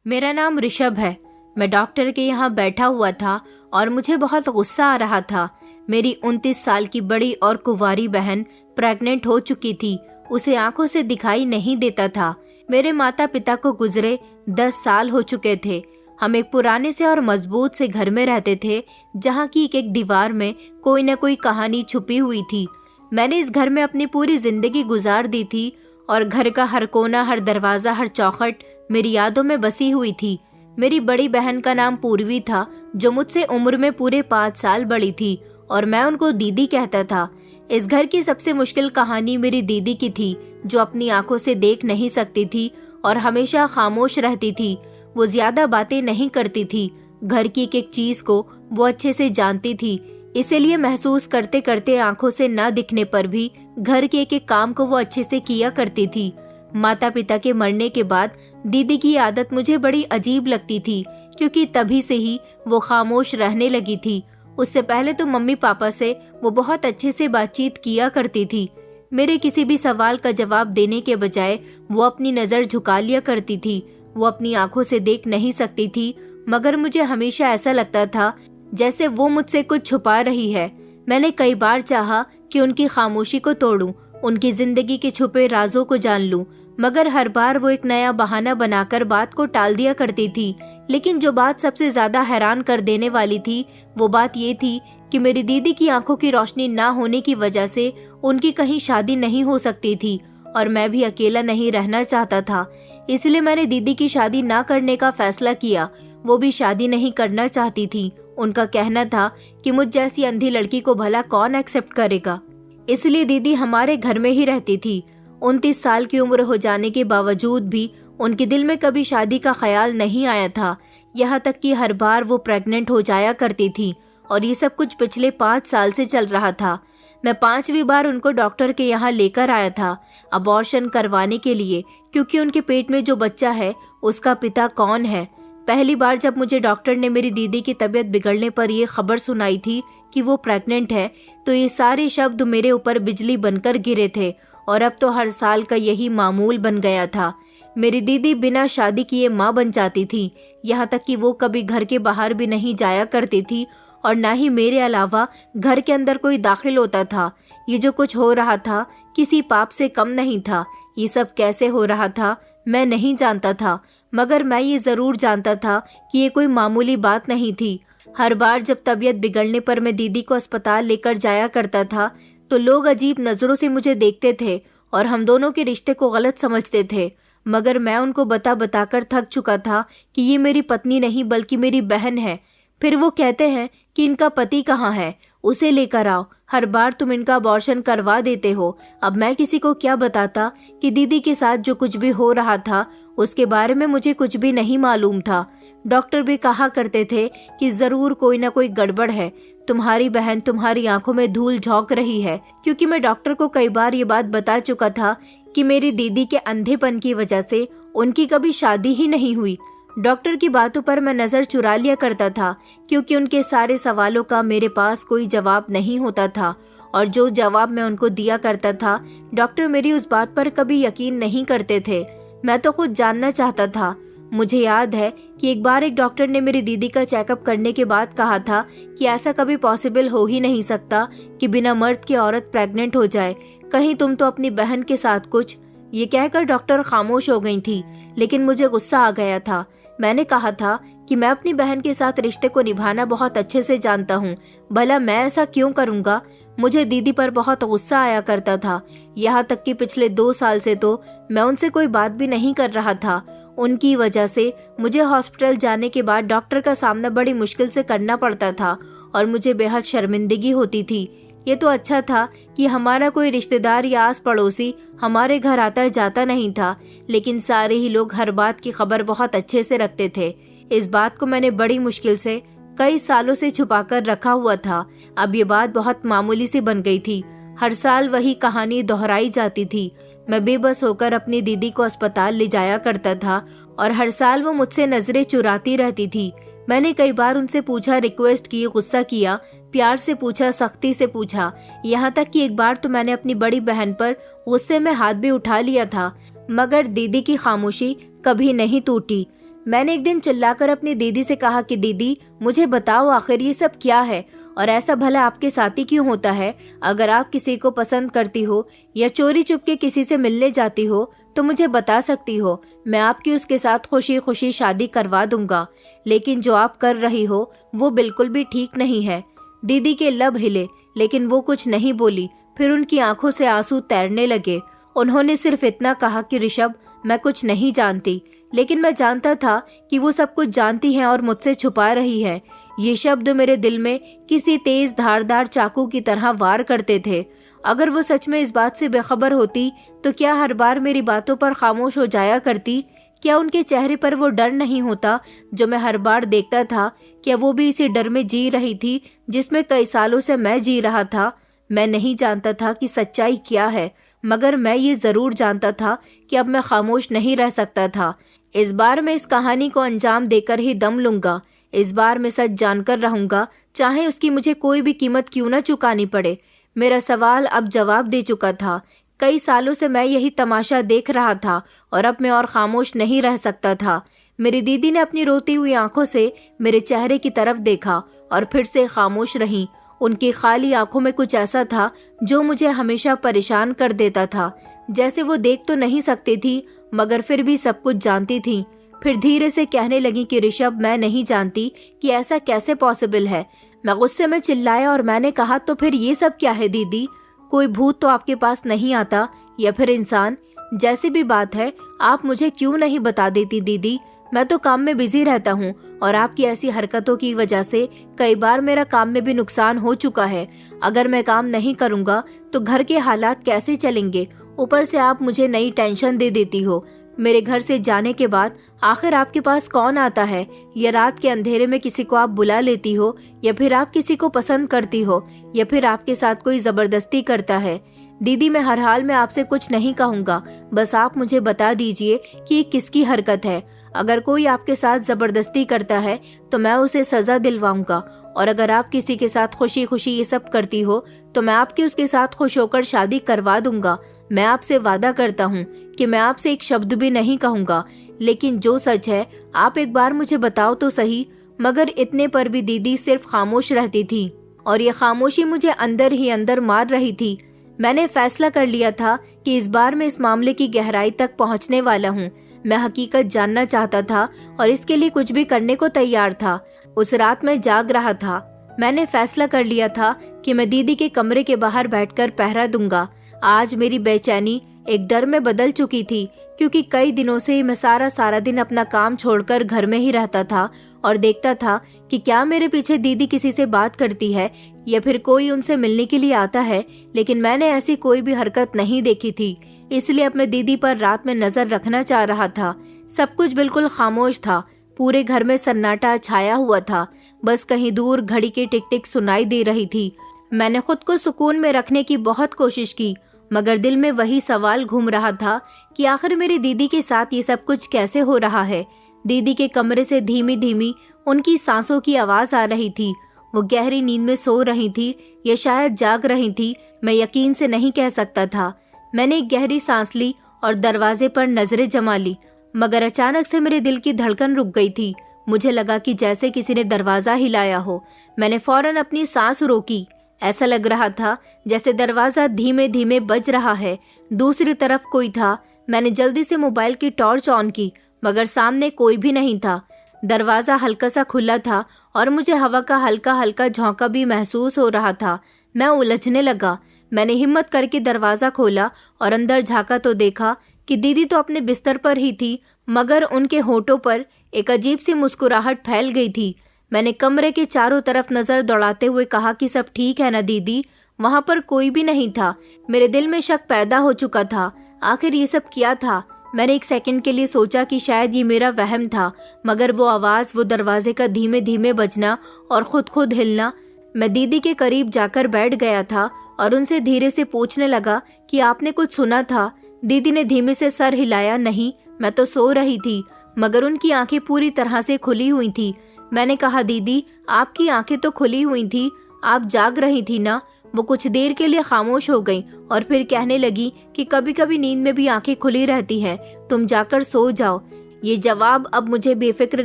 मेरा नाम ऋषभ है। मैं डॉक्टर के यहाँ बैठा हुआ था और मुझे बहुत गुस्सा आ रहा था। मेरी 29 साल की बड़ी और कुंवारी बहन प्रेग्नेंट हो चुकी थी। उसे आंखों से दिखाई नहीं देता था। मेरे माता पिता को गुजरे 10 साल हो चुके थे। हम एक पुराने से और मजबूत से घर में रहते थे, जहाँ की एक दीवार में कोई न कोई कहानी छुपी हुई थी। मैंने इस घर में अपनी पूरी जिंदगी गुजार दी थी और घर का हर कोना, हर दरवाजा, हर चौखट मेरी यादों में बसी हुई थी। मेरी बड़ी बहन का नाम पूर्वी था, जो मुझसे उम्र में पूरे 5 साल बड़ी थी और मैं उनको दीदी कहता था। इस घर की सबसे मुश्किल कहानी मेरी दीदी की थी, जो अपनी आंखों से देख नहीं सकती थी और हमेशा खामोश रहती थी। वो ज्यादा बातें नहीं करती थी। घर की एक एक चीज को वो अच्छे से जानती थी, इसीलिए महसूस करते करते आंखों से न दिखने पर भी घर के एक एक काम को वो अच्छे से किया करती थी। माता पिता के मरने के बाद दीदी की आदत मुझे बड़ी अजीब लगती थी, क्योंकि तभी से ही वो खामोश रहने लगी थी। उससे पहले तो मम्मी पापा से वो बहुत अच्छे से बातचीत किया करती थी। मेरे किसी भी सवाल का जवाब देने के बजाय वो अपनी नजर झुका लिया करती थी। वो अपनी आंखों से देख नहीं सकती थी, मगर मुझे हमेशा ऐसा लगता था जैसे वो मुझसे कुछ छुपा रही है। मैंने कई बार चाहा कि उनकी खामोशी को तोड़ूं, उनकी जिंदगी के छुपे राजों को जान लूं, मगर हर बार वो एक नया बहाना बनाकर बात को टाल दिया करती थी। लेकिन जो बात सबसे ज्यादा हैरान कर देने वाली थी, वो बात ये थी कि मेरी दीदी की आंखों की रोशनी ना होने की वजह से उनकी कहीं शादी नहीं हो सकती थी और मैं भी अकेला नहीं रहना चाहता था। इसलिए मैंने दीदी की शादी ना करने का फैसला किया। वो भी शादी नहीं करना चाहती थी। उनका कहना था कि मुझ जैसी अंधी लड़की को भला कौन एक्सेप्ट करेगा। इसलिए दीदी हमारे घर में ही रहती थी। 29 साल की उम्र हो जाने के बावजूद भी उनके दिल में कभी शादी का ख्याल नहीं आया था। यहाँ तक कि हर बार वो प्रेग्नेंट हो जाया करती थी और ये सब कुछ पिछले 5 साल से चल रहा था। मैं 5वीं बार उनको डॉक्टर के यहाँ लेकर आया था अबॉर्शन करवाने के लिए, क्योंकि उनके पेट में जो बच्चा है उसका पिता कौन है। पहली बार जब मुझे डॉक्टर ने मेरी दीदी की तबीयत बिगड़ने पर यह खबर सुनाई थी कि वो प्रेग्नेंट है, तो ये सारे शब्द मेरे ऊपर बिजली बनकर गिरे थे और अब तो हर साल का यही मामूल बन गया था। मेरी दीदी बिना शादी किए माँ बन जाती थी। यहाँ तक कि वो कभी घर के बाहर भी नहीं जाया करती थी और ना ही मेरे अलावा घर के अंदर कोई दाखिल होता था। ये जो कुछ हो रहा था किसी पाप से कम नहीं था। ये सब कैसे हो रहा था मैं नहीं जानता था, मगर मैं ये जरूर जानता था कि ये कोई मामूली बात नहीं थी। हर बार जब तबीयत बिगड़ने पर मैं दीदी को अस्पताल लेकर जाया करता था, तो लोग अजीब नजरों से मुझे देखते थे और हम दोनों के रिश्ते को गलत समझते थे। मगर मैं उनको बता बताकर थक चुका था कि ये मेरी पत्नी नहीं बल्कि मेरी बहन है। फिर वो कहते हैं कि इनका पति कहाँ है, उसे लेकर आओ। हर बार तुम इनका अबॉर्शन करवा देते हो। अब मैं किसी को क्या बताता कि दीदी के साथ जो कुछ भी हो रहा था उसके बारे में मुझे कुछ भी नहीं मालूम था। डॉक्टर भी कहा करते थे कि जरूर कोई ना कोई गड़बड़ है। तुम्हारी बहन तुम्हारी आंखों में धूल झोंक रही है, क्योंकि मैं डॉक्टर को कई बार ये बात बता चुका था कि मेरी दीदी के अंधेपन की वजह से उनकी कभी शादी ही नहीं हुई। डॉक्टर की बातों पर मैं नजर चुरा लिया करता था, क्योंकि उनके सारे सवालों का मेरे पास कोई जवाब नहीं होता था और जो जवाब मैं उनको दिया करता था, डॉक्टर मेरी उस बात पर कभी यकीन नहीं करते थे। मैं तो खुद जानना चाहता था। मुझे याद है कि एक बार एक डॉक्टर ने मेरी दीदी का चेकअप करने के बाद कहा था कि ऐसा कभी पॉसिबल हो ही नहीं सकता कि बिना मर्द की औरत प्रेग्नेंट हो जाए। कहीं तुम तो अपनी बहन के साथ कुछ। ये कहकर डॉक्टर खामोश हो गई थी, लेकिन मुझे गुस्सा आ गया था। मैंने कहा था कि मैं अपनी बहन के साथ रिश्ते को निभाना बहुत अच्छे से जानता हूँ, भला मैं ऐसा क्यों करूँगा। मुझे दीदी पर बहुत गुस्सा आया करता था। यहाँ तक कि पिछले 2 साल से तो मैं उनसे कोई बात भी नहीं कर रहा था। उनकी वजह से मुझे हॉस्पिटल जाने के बाद डॉक्टर का सामना बड़ी मुश्किल से करना पड़ता था और मुझे बेहद शर्मिंदगी होती थी। ये तो अच्छा था कि हमारा कोई रिश्तेदार या आस पड़ोसी हमारे घर आता जाता नहीं था, लेकिन सारे ही लोग हर बात की खबर बहुत अच्छे से रखते थे। इस बात को मैंने बड़ी मुश्किल से कई सालों से छुपाकर रखा हुआ था। अब ये बात बहुत मामूली सी बन गई थी। हर साल वही कहानी दोहराई जाती थी। मैं बेबस होकर अपनी दीदी को अस्पताल ले जाया करता था और हर साल वो मुझसे नजरें चुराती रहती थी। मैंने कई बार उनसे पूछा, रिक्वेस्ट की, गुस्सा किया, प्यार से पूछा, सख्ती से पूछा। यहाँ तक कि एक बार तो मैंने अपनी बड़ी बहन पर गुस्से में हाथ भी उठा लिया था, मगर दीदी की खामोशी कभी नहीं टूटी। मैंने एक दिन चिल्लाकर अपनी दीदी से कहा कि दीदी मुझे बताओ आखिर ये सब क्या है और ऐसा भला आपके साथ ही क्यों होता है। अगर आप किसी को पसंद करती हो या चोरी चुपके किसी से मिलने जाती हो तो मुझे बता सकती हो, मैं आपकी उसके साथ खुशी खुशी शादी करवा दूंगा। लेकिन जो आप कर रही हो वो बिल्कुल भी ठीक नहीं है। दीदी के लब हिले लेकिन वो कुछ नहीं बोली। फिर उनकी आंखों से आंसू तैरने लगे। उन्होंने सिर्फ इतना कहा कि ऋषभ, मैं कुछ नहीं जानती, लेकिन मैं जानता था कि वो सब कुछ जानती है और मुझसे छुपा रही है। ये शब्द मेरे दिल में किसी तेज धारदार चाकू की तरह वार करते थे। अगर वो सच में इस बात से बेखबर होती तो क्या हर बार मेरी बातों पर खामोश हो जाया करती? क्या उनके चेहरे पर वो डर नहीं होता जो मैं हर बार देखता था? क्या वो भी इसी डर में जी रही थी जिसमें कई सालों से मैं जी रहा था? मैं नहीं जानता था कि सच्चाई क्या है, मगर मैं ये जरूर जानता था कि अब मैं खामोश नहीं रह सकता था। इस बार मैं इस कहानी को अंजाम देकर ही दम लूंगा। इस बार मैं सच जानकर रहूंगा, चाहे उसकी मुझे कोई भी कीमत क्यों न चुकानी पड़े। मेरा सवाल अब जवाब दे चुका था। कई सालों से मैं यही तमाशा देख रहा था और अब मैं और खामोश नहीं रह सकता था। मेरी दीदी ने अपनी रोती हुई आंखों से मेरे चेहरे की तरफ देखा और फिर से खामोश रही। उनकी खाली आंखों में कुछ ऐसा था जो मुझे हमेशा परेशान कर देता था। जैसे वो देख तो नहीं सकती थी मगर फिर भी सब कुछ जानती थी। फिर धीरे से कहने लगी कि ऋषभ, मैं नहीं जानती कि ऐसा कैसे पॉसिबल है। मैं गुस्से में चिल्लाया और मैंने कहा, तो फिर ये सब क्या है दीदी? कोई भूत तो आपके पास नहीं आता या फिर इंसान? जैसी भी बात है आप मुझे क्यों नहीं बता देती दीदी? मैं तो काम में बिजी रहता हूँ और आपकी ऐसी हरकतों की वजह से कई बार मेरा काम में भी नुकसान हो चुका है। अगर मैं काम नहीं करूँगा तो घर के हालात कैसे चलेंगे? ऊपर से आप मुझे नई टेंशन दे देती हो। मेरे घर से जाने के बाद आखिर आपके पास कौन आता है? या रात के अंधेरे में किसी को आप बुला लेती हो, या फिर आप किसी को पसंद करती हो, या फिर आपके साथ कोई जबरदस्ती करता है? दीदी, मैं हर हाल में आपसे कुछ नहीं कहूँगा, बस आप मुझे बता दीजिए कि ये किसकी हरकत है। अगर कोई आपके साथ जबरदस्ती करता है तो मैं उसे सजा दिलवाऊंगा, और अगर आप किसी के साथ खुशी खुशी ये सब करती हो तो मैं आपकी उसके साथ खुश होकर शादी करवा दूंगा। मैं आपसे वादा करता हूँ कि मैं आपसे एक शब्द भी नहीं कहूँगा, लेकिन जो सच है आप एक बार मुझे बताओ तो सही। मगर इतने पर भी दीदी सिर्फ खामोश रहती थी और ये खामोशी मुझे अंदर ही अंदर मार रही थी। मैंने फैसला कर लिया था कि इस बार मैं इस मामले की गहराई तक पहुँचने वाला हूँ। मैं हकीकत जानना चाहता था और इसके लिए कुछ भी करने को तैयार था। उस रात मैं जाग रहा था। मैंने फैसला कर लिया था कि मैं दीदी के कमरे के बाहर बैठकर पहरा दूंगा। आज मेरी बेचैनी एक डर में बदल चुकी थी, क्योंकि कई दिनों से मैं सारा दिन अपना काम छोड़कर घर में ही रहता था और देखता था कि क्या मेरे पीछे दीदी किसी से बात करती है या फिर कोई उनसे मिलने के लिए आता है। लेकिन मैंने ऐसी कोई भी हरकत नहीं देखी थी, इसलिए अब मैं दीदी पर रात में नजर रखना चाह रहा था। सब कुछ बिल्कुल खामोश था। पूरे घर में सन्नाटा छाया हुआ था। बस कहीं दूर घड़ी की टिक टिक सुनाई दे रही थी। मैंने खुद को सुकून में रखने की बहुत कोशिश की, मगर दिल में वही सवाल घूम रहा था कि आखिर मेरी दीदी के साथ ये सब कुछ कैसे हो रहा है। दीदी के कमरे से धीमी धीमी उनकी सांसों की आवाज आ रही थी। वो गहरी नींद में सो रही थी या शायद जाग रही थी, मैं यकीन से नहीं कह सकता था। मैंने एक गहरी सांस ली और दरवाजे पर नजरें जमा ली, मगर अचानक से मेरे दिल की धड़कन रुक गई थी। मुझे लगा कि जैसे किसी ने दरवाजा हिलाया हो। मैंने फौरन अपनी सांस रोकी। ऐसा लग रहा था जैसे दरवाजा धीमे धीमे बज रहा है। दूसरी तरफ कोई था। मैंने जल्दी से मोबाइल की टॉर्च ऑन की, मगर सामने कोई भी नहीं था। दरवाजा हल्का सा खुला था और मुझे हवा का हल्का हल्का झोंका भी महसूस हो रहा था। मैं उलझने लगा। मैंने हिम्मत करके दरवाजा खोला और अंदर झांका तो देखा कि दीदी तो अपने बिस्तर पर ही थी, मगर उनके होठों पर एक अजीब सी मुस्कुराहट फैल गई थी। मैंने कमरे के चारों तरफ नजर दौड़ाते हुए कहा कि सब ठीक है ना दीदी? वहां पर कोई भी नहीं था। मेरे दिल में शक पैदा हो चुका था। आखिर ये सब क्या था? मैंने एक सेकंड के लिए सोचा कि शायद ये मेरा वहम था, मगर वो आवाज, वो दरवाजे का धीमे धीमे बजना और खुद हिलना। मैं दीदी के करीब जाकर बैठ गया था और उनसे धीरे से पूछने लगा कि आपने कुछ सुना था? दीदी ने धीमे से सर हिलाया। नहीं, मैं तो सो रही थी, मगर उनकी आंखें पूरी तरह से खुली हुई थी। मैंने कहा, दीदी आपकी आंखें तो खुली हुई थी, आप जाग रही थी ना? वो कुछ देर के लिए खामोश हो गई और फिर कहने लगी कि कभी कभी नींद में भी आंखें खुली रहती हैं, तुम जाकर सो जाओ। ये जवाब अब मुझे बेफिक्र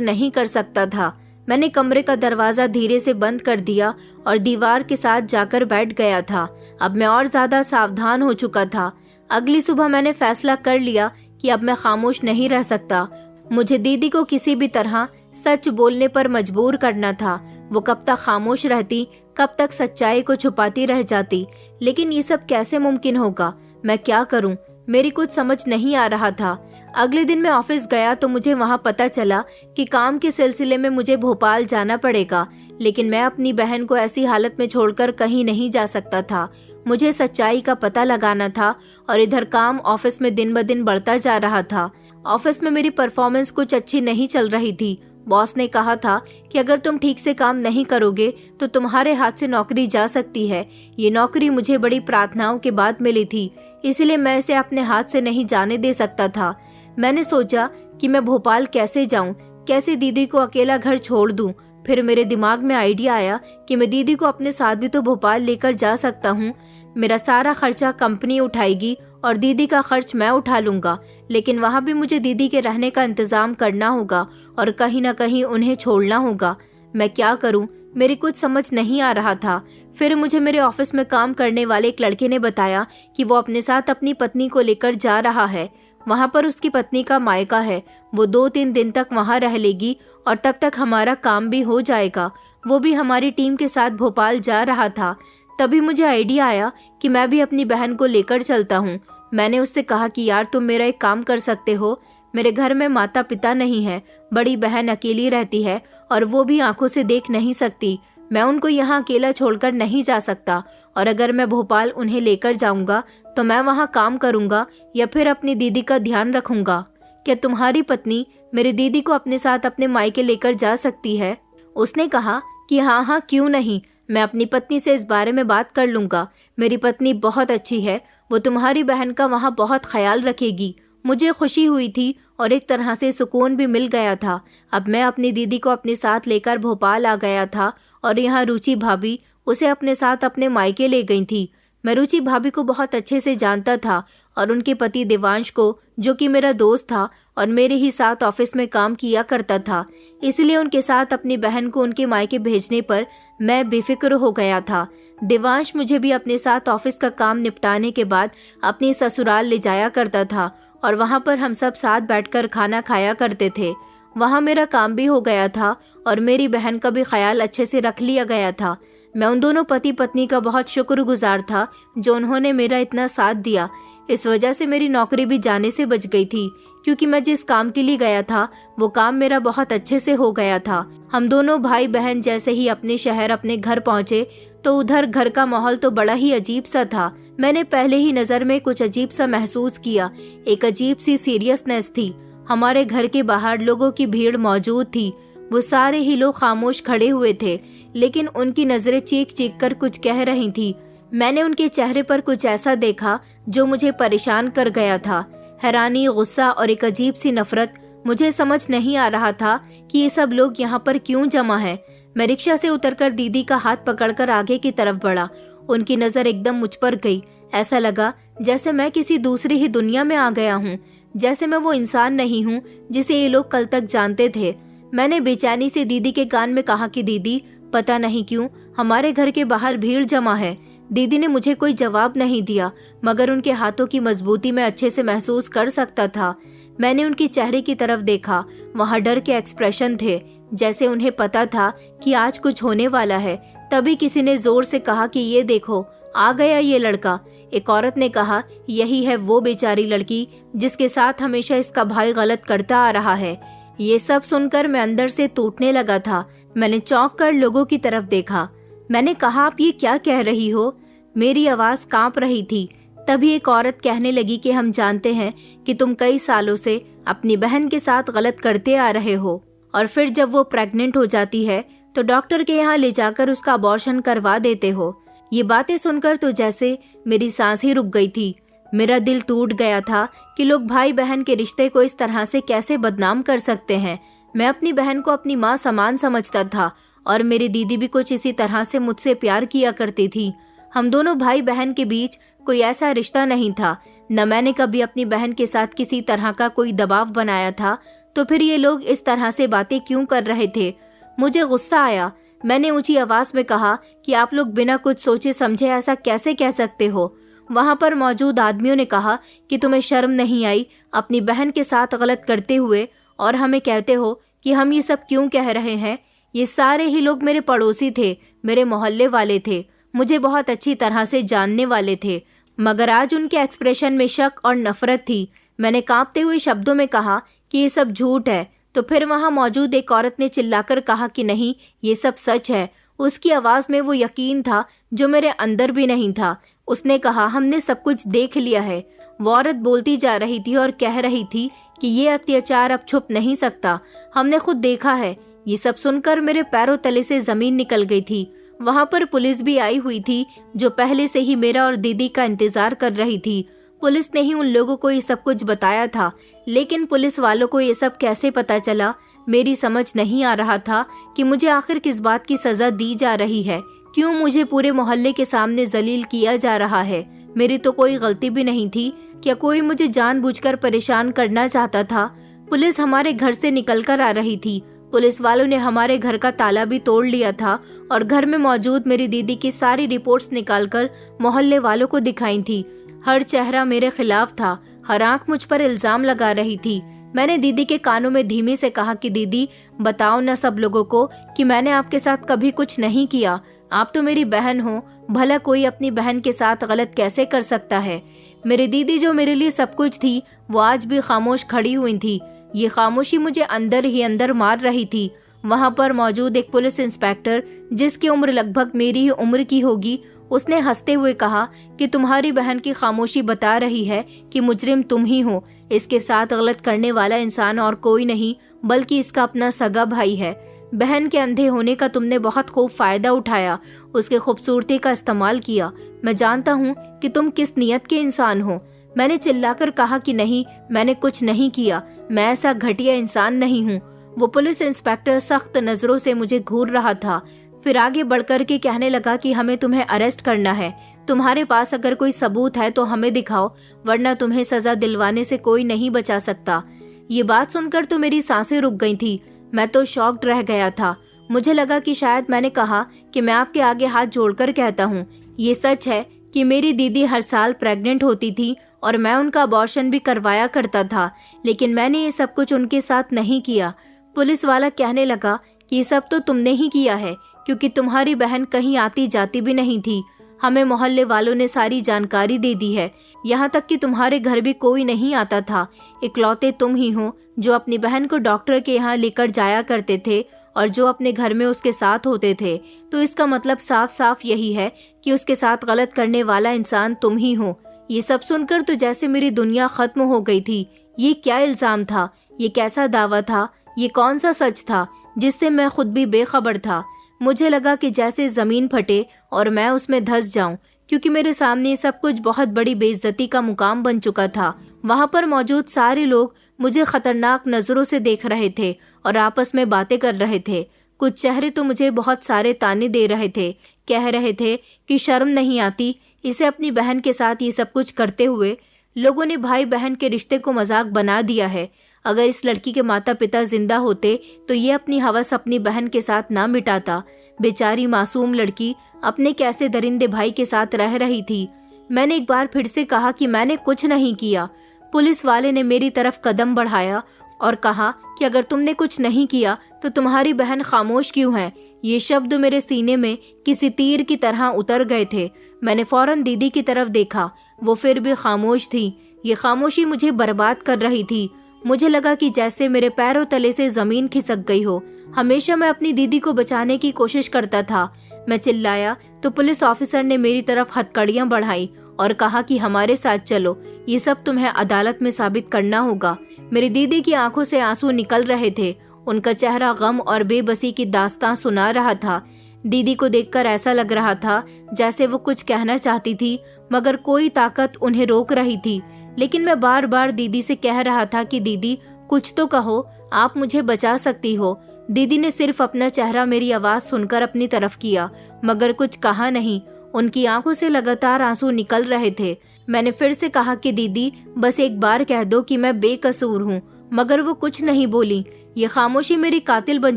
नहीं कर सकता था। मैंने कमरे का दरवाजा धीरे से बंद कर दिया और दीवार के साथ जाकर बैठ गया था। अब मैं और ज्यादा सावधान हो चुका था। अगली सुबह मैंने फैसला कर लिया कि अब मैं खामोश नहीं रह सकता। मुझे दीदी को किसी भी तरह सच बोलने पर मजबूर करना था। वो कब तक खामोश रहती, कब तक सच्चाई को छुपाती रह जाती। लेकिन ये सब कैसे मुमकिन होगा? मैं क्या करूं? मेरी कुछ समझ नहीं आ रहा था। अगले दिन मैं ऑफिस गया तो मुझे वहां पता चला कि काम के सिलसिले में मुझे भोपाल जाना पड़ेगा, लेकिन मैं अपनी बहन को ऐसी हालत में छोड़कर कहीं नहीं जा सकता था। मुझे सच्चाई का पता लगाना था और इधर काम ऑफिस में दिन ब दिन बढ़ता जा रहा था। ऑफिस में मेरी परफॉर्मेंस कुछ अच्छी नहीं चल रही थी। बॉस ने कहा था कि अगर तुम ठीक से काम नहीं करोगे तो तुम्हारे हाथ से नौकरी जा सकती है। ये नौकरी मुझे बड़ी प्रार्थनाओं के बाद मिली थी, इसलिए मैं इसे अपने हाथ से नहीं जाने दे सकता था। मैंने सोचा कि मैं भोपाल कैसे जाऊं, कैसे दीदी को अकेला घर छोड़ दूं। फिर मेरे दिमाग में आइडिया आया कि मैं दीदी को अपने साथ भी तो भोपाल लेकर जा सकता हूं। मेरा सारा खर्चा कंपनी उठाएगी और दीदी का खर्च मैं उठा लूंगा, लेकिन वहां भी मुझे दीदी के रहने का इंतजाम करना होगा और कहीं न कहीं उन्हें छोड़ना होगा। मैं क्या करूं? मेरी कुछ समझ नहीं आ रहा था। फिर मुझे मेरे ऑफिस में काम करने वाले एक लड़के ने बताया कि वो अपने साथ अपनी पत्नी को लेकर जा रहा है। वहां पर उसकी पत्नी का मायका है। वो 2-3 दिन तक वहां रह लेगी और तब तक हमारा काम भी हो जाएगा। वो भी हमारी टीम के साथ भोपाल जा रहा था। तभी मुझे आइडिया आया कि मैं भी अपनी बहन को लेकर चलता हूँ। मैंने उससे कहा कि यार तुम मेरा एक काम कर सकते हो। मेरे घर में माता पिता नहीं है, बड़ी बहन अकेली रहती है और वो भी आंखों से देख नहीं सकती। मैं उनको यहाँ अकेला छोड़कर नहीं जा सकता और अगर मैं भोपाल उन्हें लेकर जाऊंगा तो मैं वहाँ काम करूंगा या फिर अपनी दीदी का ध्यान रखूंगा। क्या तुम्हारी पत्नी मेरी दीदी को अपने साथ अपने मायके लेकर जा सकती है? उसने कहा कि हाँ हाँ, क्यों नहीं, मैं अपनी पत्नी से इस बारे में बात कर लूंगा। मेरी पत्नी बहुत अच्छी है, वो तुम्हारी बहन का वहाँ बहुत ख्याल रखेगी। मुझे खुशी हुई थी और एक तरह से सुकून भी मिल गया था। अब मैं अपनी दीदी को अपने साथ लेकर भोपाल आ गया था और यहाँ रुचि भाभी उसे अपने साथ अपने मायके ले गई थी। मैं रुचि भाभी को बहुत अच्छे से जानता था और उनके पति देवांश को, जो कि मेरा दोस्त था और मेरे ही साथ ऑफिस में काम किया करता था, इसलिए उनके साथ अपनी बहन को उनके मायके भेजने पर मैं बेफिक्र हो गया था। देवांश मुझे भी अपने साथ ऑफिस का काम निपटाने के बाद अपनी ससुराल ले जाया करता था और वहां पर हम सब साथ बैठकर खाना खाया करते थे। वहां मेरा काम भी हो गया था और मेरी बहन का भी ख्याल अच्छे से रख लिया गया था। मैं उन दोनों पति पत्नी का बहुत शुक्रगुजार था जो उन्होंने मेरा इतना साथ दिया। इस वजह से मेरी नौकरी भी जाने से बच गई थी, क्योंकि मैं जिस काम के लिए गया था वो काम मेरा बहुत अच्छे से हो गया था। हम दोनों भाई बहन जैसे ही अपने शहर अपने घर पहुंचे तो उधर घर का माहौल तो बड़ा ही अजीब सा था। मैंने पहले ही नजर में कुछ अजीब सा महसूस किया। एक अजीब सी सीरियसनेस थी। हमारे घर के बाहर लोगों की भीड़ मौजूद थी। वो सारे ही लोग खामोश खड़े हुए थे, लेकिन उनकी नजरें चीख चीख कर कुछ कह रही थी। मैंने उनके चेहरे पर कुछ ऐसा देखा जो मुझे परेशान कर गया था। हैरानी, गुस्सा और एक अजीब सी नफरत। मुझे समझ नहीं आ रहा था कि ये सब लोग यहाँ पर क्यों जमा है। मैं रिक्शा से उतरकर दीदी का हाथ पकड़कर आगे की तरफ बढ़ा। उनकी नजर एकदम मुझ पर गई। ऐसा लगा जैसे मैं किसी दूसरी ही दुनिया में आ गया हूँ, जैसे मैं वो इंसान नहीं हूँ जिसे ये लोग कल तक जानते थे। मैंने बेचैनी से दीदी के कान में कहा कि दीदी, पता नहीं क्यों हमारे घर के बाहर भीड़ जमा है। दीदी ने मुझे कोई जवाब नहीं दिया, मगर उनके हाथों की मजबूती मैं अच्छे से महसूस कर सकता था। मैंने उनके चेहरे की तरफ देखा। वहाँ डर के एक्सप्रेशन थे, जैसे उन्हें पता था कि आज कुछ होने वाला है। तभी किसी ने जोर से कहा कि ये देखो, आ गया ये लड़का। एक औरत ने कहा, यही है वो बेचारी लड़की जिसके साथ हमेशा इसका भाई गलत करता आ रहा है। ये सब सुनकर मैं अंदर से टूटने लगा था। मैंने चौंक कर लोगों की तरफ देखा। मैंने कहा, आप ये क्या कह रही हो? मेरी आवाज कांप रही थी। तभी एक औरत कहने लगी कि हम जानते हैं कि तुम कई सालों से अपनी बहन के साथ गलत करते आ रहे हो और फिर जब वो प्रेग्नेंट हो जाती है तो डॉक्टर के यहाँ ले जाकर उसका अबॉर्शन करवा देते हो। ये बातें सुनकर तो जैसे मेरी सांस ही रुक गई थी। मेरा दिल टूट गया था कि लोग भाई बहन के रिश्ते को इस तरह से कैसे बदनाम कर सकते हैं। मैं अपनी बहन को अपनी माँ समान समझता था और मेरी दीदी भी कुछ इसी तरह से मुझसे प्यार किया करती थी। हम दोनों भाई बहन के बीच कोई ऐसा रिश्ता नहीं था। न मैंने कभी अपनी बहन के साथ किसी तरह का कोई दबाव बनाया था, तो फिर ये लोग इस तरह से बातें क्यों कर रहे थे? मुझे गुस्सा आया। मैंने ऊंची आवाज में कहा कि आप लोग बिना कुछ सोचे समझे ऐसा कैसे कह सकते हो? वहां पर मौजूद आदमियों ने कहा कि तुम्हें शर्म नहीं आई अपनी बहन के साथ गलत करते हुए, और हमें कहते हो कि हम ये सब क्यों कह रहे हैं? ये सारे ही लोग मेरे पड़ोसी थे, मेरे मोहल्ले वाले थे, मुझे बहुत अच्छी तरह से जानने वाले थे, मगर आज उनके एक्सप्रेशन में शक और नफरत थी। मैंने कांपते हुए शब्दों में कहा कि ये सब झूठ है। तो फिर वहां मौजूद एक औरत ने चिल्लाकर कहा कि नहीं, ये सब सच है। उसकी आवाज में वो यकीन था जो मेरे अंदर भी नहीं था। उसने कहा, हमने सब कुछ देख लिया है। वो औरत बोलती जा रही थी और कह रही थी कि ये अत्याचार अब छुप नहीं सकता, हमने खुद देखा है। ये सब सुनकर मेरे पैरों तले से जमीन निकल गई थी। वहां पर पुलिस भी आई हुई थी जो पहले से ही मेरा और दीदी का इंतजार कर रही थी। पुलिस ने ही उन लोगों को ये सब कुछ बताया था, लेकिन पुलिस वालों को ये सब कैसे पता चला? मेरी समझ नहीं आ रहा था कि मुझे आखिर किस बात की सजा दी जा रही है। क्यों मुझे पूरे मोहल्ले के सामने जलील किया जा रहा है? मेरी तो कोई गलती भी नहीं थी। क्या कोई मुझे जानबूझकर परेशान करना चाहता था? पुलिस हमारे घर से निकलकर आ रही थी। पुलिस वालों ने हमारे घर का ताला भी तोड़ लिया था और घर में मौजूद मेरी दीदी की सारी रिपोर्ट्स निकालकर मोहल्ले वालों को दिखाई थी। हर चेहरा मेरे खिलाफ था, हर आंख मुझ पर इल्जाम लगा रही थी। मैंने दीदी के कानों में धीमे से कहा कि दीदी, बताओ न सब लोगों को कि मैंने आपके साथ कभी कुछ नहीं किया। आप तो मेरी बहन हो, भला कोई अपनी बहन के साथ गलत कैसे कर सकता है? मेरी दीदी जो मेरे लिए सब कुछ थी, वो आज भी खामोश खड़ी हुई थी। ये खामोशी मुझे अंदर ही अंदर मार रही थी। वहां पर मौजूद एक पुलिस इंस्पेक्टर, जिसकी उम्र लगभग मेरी ही उम्र की होगी, उसने हंसते हुए कहा कि तुम्हारी बहन की खामोशी बता रही है कि मुजरिम तुम ही हो। इसके साथ गलत करने वाला इंसान और कोई नहीं बल्कि इसका अपना सगा भाई है। बहन के अंधे होने का तुमने बहुत खूब फायदा उठाया, उसके खूबसूरती का इस्तेमाल किया। मैं जानता हूँ कि तुम किस नियत के इंसान हो। मैंने चिल्लाकर कहा कि नहीं, मैंने कुछ नहीं किया, मैं ऐसा घटिया इंसान नहीं हूँ। वो पुलिस इंस्पेक्टर सख्त नजरों से मुझे घूर रहा था। फिर आगे बढ़कर के कहने लगा कि हमें तुम्हें अरेस्ट करना है। तुम्हारे पास अगर कोई सबूत है तो हमें दिखाओ, वरना तुम्हें सजा दिलवाने से कोई नहीं बचा सकता। ये बात सुनकर तो मेरी सांसें रुक गई थी। मैं तो शॉक्ड रह गया था। मुझे लगा कि शायद मैंने कहा कि मैं आपके आगे हाथ जोड़कर कहता हूँ, ये सच है कि मेरी दीदी हर साल प्रेग्नेंट होती थी और मैं उनका अबॉर्शन भी करवाया करता था, लेकिन मैंने ये सब कुछ उनके साथ नहीं किया। पुलिस वाला कहने लगा कि ये सब तो तुमने ही किया है, क्योंकि तुम्हारी बहन कहीं आती जाती भी नहीं थी। हमें मोहल्ले वालों ने सारी जानकारी दे दी है, यहाँ तक कि तुम्हारे घर भी कोई नहीं आता था। इकलौते तुम ही हो जो अपनी बहन को डॉक्टर के यहाँ लेकर जाया करते थे और जो अपने घर में उसके साथ होते थे। तो इसका मतलब साफ साफ यही है कि उसके साथ गलत करने वाला इंसान तुम ही हो। ये सब सुनकर तो जैसे मेरी दुनिया खत्म हो गई थी। ये क्या इल्जाम था? ये कैसा दावा था? ये कौन सा सच था जिससे मैं खुद भी बेखबर था? मुझे लगा कि जैसे जमीन फटे और मैं उसमें धंस जाऊं, क्योंकि मेरे सामने सब कुछ बहुत बड़ी बेइज्जती का मुकाम बन चुका था। वहां पर मौजूद सारे लोग मुझे खतरनाक नजरों से देख रहे थे और आपस में बातें कर रहे थे। कुछ चेहरे तो मुझे बहुत सारे ताने दे रहे थे, कह रहे थे कि शर्म नहीं आती इसे अपनी बहन के साथ ये सब कुछ करते हुए। लोगों ने भाई बहन के रिश्ते को मजाक बना दिया है। अगर इस लड़की के माता पिता जिंदा होते तो ये अपनी हवस अपनी बहन के साथ ना मिटाता। बेचारी मासूम लड़की अपने कैसे दरिंदे भाई के साथ रह रही थी। मैंने एक बार फिर से कहा कि मैंने कुछ नहीं किया। पुलिस वाले ने मेरी तरफ कदम बढ़ाया और कहा कि अगर तुमने कुछ नहीं किया तो तुम्हारी बहन खामोश क्यों है? ये शब्द मेरे सीने में किसी तीर की तरह उतर गए थे। मैंने फौरन दीदी की तरफ देखा, वो फिर भी खामोश थी। ये खामोशी मुझे बर्बाद कर रही थी। मुझे लगा कि जैसे मेरे पैरों तले से जमीन खिसक गई हो। हमेशा मैं अपनी दीदी को बचाने की कोशिश करता था। मैं चिल्लाया तो पुलिस ऑफिसर ने मेरी तरफ हथकड़ियां बढ़ाई और कहा कि हमारे साथ चलो, ये सब तुम्हें अदालत में साबित करना होगा। मेरी दीदी की आंखों से आंसू निकल रहे थे। उनका चेहरा गम और बेबसी की दास्तां सुना रहा था। दीदी को देखकर ऐसा लग रहा था जैसे वो कुछ कहना चाहती थी, मगर कोई ताकत उन्हें रोक रही थी। लेकिन मैं बार बार दीदी से कह रहा था कि दीदी कुछ तो कहो, आप मुझे बचा सकती हो। दीदी ने सिर्फ अपना चेहरा मेरी आवाज सुनकर अपनी तरफ किया, मगर कुछ कहा नहीं। उनकी आंखों से लगातार आंसू निकल रहे थे। मैंने फिर से कहा कि दीदी बस एक बार कह दो कि मैं बेकसूर हूँ, मगर वो कुछ नहीं बोली। ये खामोशी मेरी कातिल बन